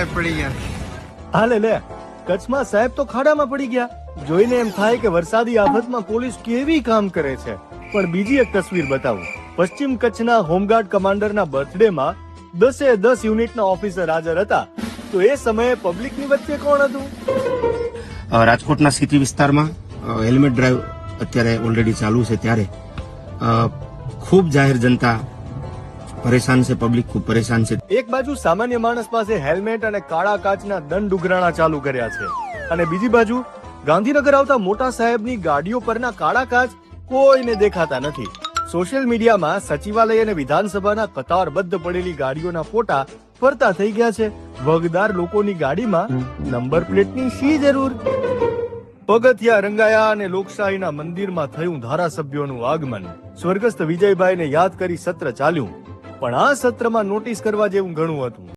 સાહેબ પડી ગયા. હાલે લે, કચ્છમાં સાહેબ તો ખાડામાં પડી ગયા. જોઈને એમ થાય કે વરસાદી આફતમાં પોલીસ કેવી કામ કરે છે. પણ બીજી એક તસવીર બતાવું. પશ્ચિમ કચ્છના હોમગાર્ડ કમાન્ડરના બર્થડેમાં 10 યુનિટના ઓફિસર હાજર હતા. તો એ સમયે પબ્લિકની વચ્ચે કોણ હતું? રાજકોટના સિટી વિસ્તારમાં હેલ્મેટ ડ્રાઈવ અત્યારે ઓલરેડી ચાલુ છે, ત્યારે ખૂબ જાહેર જનતા પરેશાન છે, પબ્લિક ખૂબ પરેશાન છે. એક બાજુ સામાન્ય માણસ પાસે હેલ્મેટ અને કાળા કાચના દંડ ઉઘરાણા ચાલુ કર્યા છે, અને બીજી બાજુ ગાંધીનગર આવતા મોટા સાહેબની ગાડીઓ પરના કાળા કાચ કોઈને દેખાતા નથી. સોશિયલ મીડિયામાં સચિવાલય અને વિધાનસભાના કતારબદ્ધ પડેલી ગાડીઓના ફોટા ફરતા થઈ ગયા છે. વગદાર લોકોની ગાડીમાં નંબર પ્લેટની શી જરૂર? પગથિયા રંગાયા અને લોકશાહીના મંદિરમાં થયું ધારાસભ્યોનું આગમન. સ્વર્ગસ્થ વિજયભાઈને યાદ કરી સત્ર ચાલ્યું, પણ આ સત્રમાં નોટિસ કરવા જેવું ઘણું હતું.